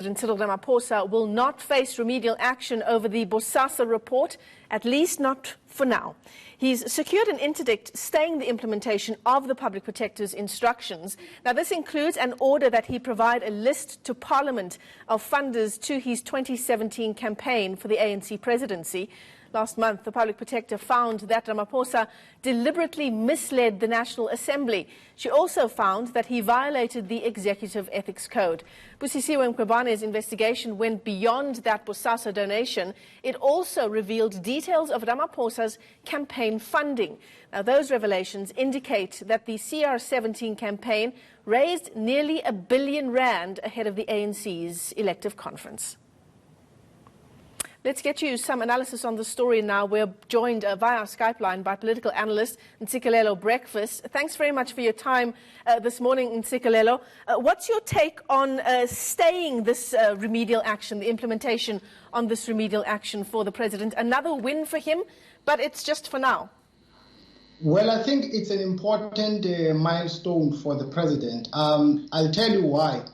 President Cyril Ramaphosa will not face remedial action over the Bosasa report, at least not for now. He's secured an interdict staying the implementation of the Public Protector's instructions. Now, this includes an order that he provide a list to Parliament of funders to his 2017 campaign for the ANC presidency. Last month, the Public Protector found that Ramaphosa deliberately misled the National Assembly. She also found that he violated the Executive Ethics Code. Busisiwe Mkwebane's investigation went beyond that Bosasa donation. It also revealed details of Ramaphosa's campaign funding. Now, those revelations indicate that the CR17 campaign raised nearly R1 billion ahead of the ANC's elective conference. Let's get you some analysis on the story now. We're joined via Skype line by political analyst Ntsikelelo Breakfast. Thanks very much for your time this morning, Ntsikelelo. What's your take on staying this remedial action, the implementation on this remedial action for the president? Another win for him, but it's just for now. Well, I think it's an important milestone for the president. I'll tell you why.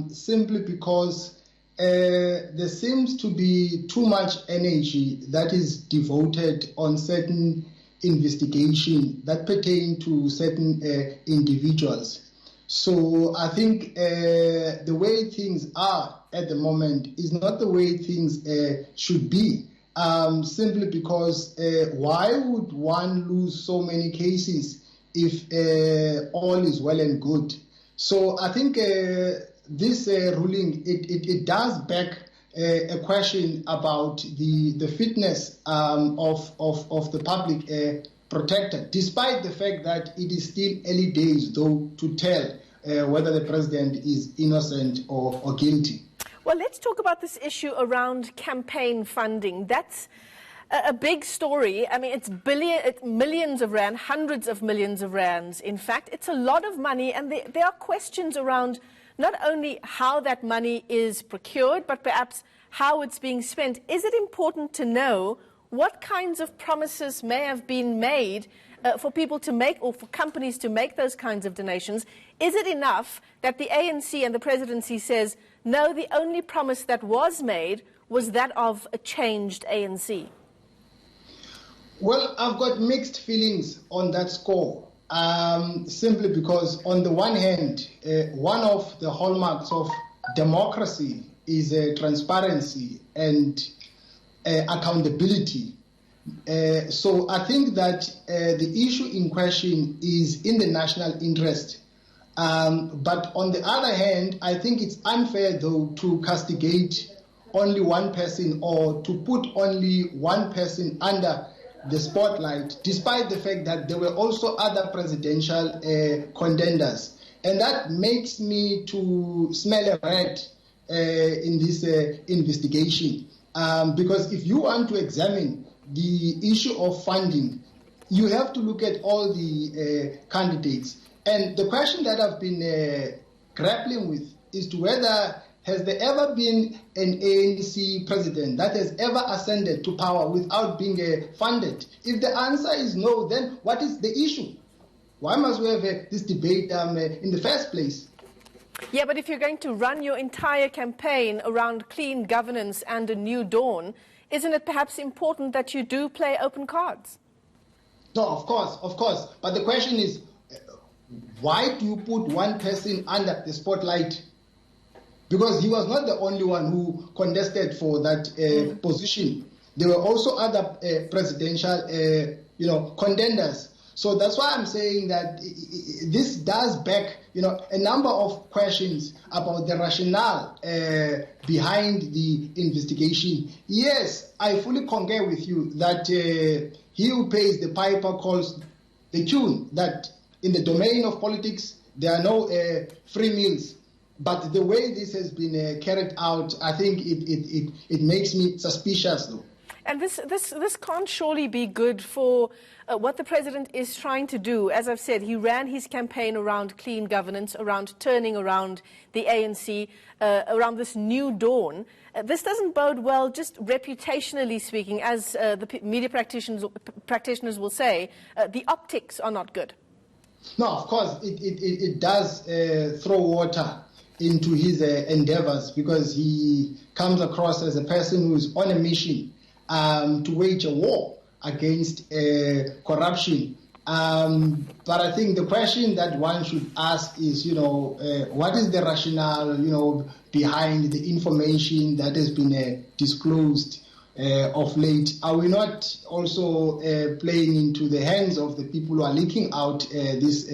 Simply because there seems to be too much energy that is devoted on certain investigation that pertain to certain individuals. So I think the way things are at the moment is not the way things should be. Simply because why would one lose so many cases if all is well and good? So I think this ruling, it does back a question about the fitness of the public protector, despite the fact that it is still early days, though, to tell whether the president is innocent or guilty. Well, let's talk about this issue around campaign funding. That's a big story. I mean, it's millions of rand, hundreds of millions of rands. In fact, it's a lot of money, and there are questions around not only how that money is procured, but perhaps how it's being spent. Is it important to know what kinds of promises may have been made for people to make, or for companies to make those kinds of donations? Is it enough that the ANC and the presidency says, no, the only promise that was made was that of a changed ANC? Well, I've got mixed feelings on that score. Simply because, on the one hand, one of the hallmarks of democracy is transparency and accountability. So I think that the issue in question is in the national interest. But on the other hand, I think it's unfair, though, to castigate only one person or to put only one person under the spotlight, despite the fact that there were also other presidential contenders. And that makes me to smell a rat in this investigation. Because if you want to examine the issue of funding, you have to look at all the candidates. And the question that I've been grappling with is to whether has there ever been an ANC president that has ever ascended to power without being funded? If the answer is no, then what is the issue? Why must we have this debate in the first place? Yeah, but if you're going to run your entire campaign around clean governance and a new dawn, isn't it perhaps important that you do play open cards? No, of course. But the question is, why do you put one person under the spotlight? Because he was not the only one who contested for that position. There were also other presidential, contenders. So that's why I'm saying that this does back, a number of questions about the rationale behind the investigation. Yes, I fully concur with you that he who pays the piper calls the tune, that in the domain of politics, there are no free meals. But the way this has been carried out, I think it makes me suspicious, though. And this can't surely be good for what the president is trying to do. As I've said, he ran his campaign around clean governance, around turning around the ANC, around this new dawn. This doesn't bode well, just reputationally speaking, as the media practitioners will say. The optics are not good. No, of course, it does throw water into his endeavors, because he comes across as a person who is on a mission to wage a war against corruption. But I think the question that one should ask is, what is the rationale, behind the information that has been disclosed of late? Are we not also playing into the hands of the people who are leaking out this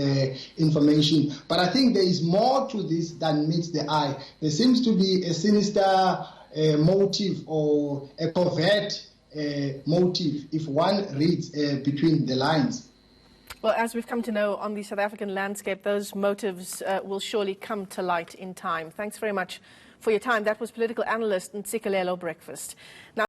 information? But I think there is more to this than meets the eye. There seems to be a sinister motive or a covert motive if one reads between the lines. Well, as we've come to know on the South African landscape, those motives will surely come to light in time. Thanks very much for your time. That was political analyst Ntsikelelo Breakfast. Now,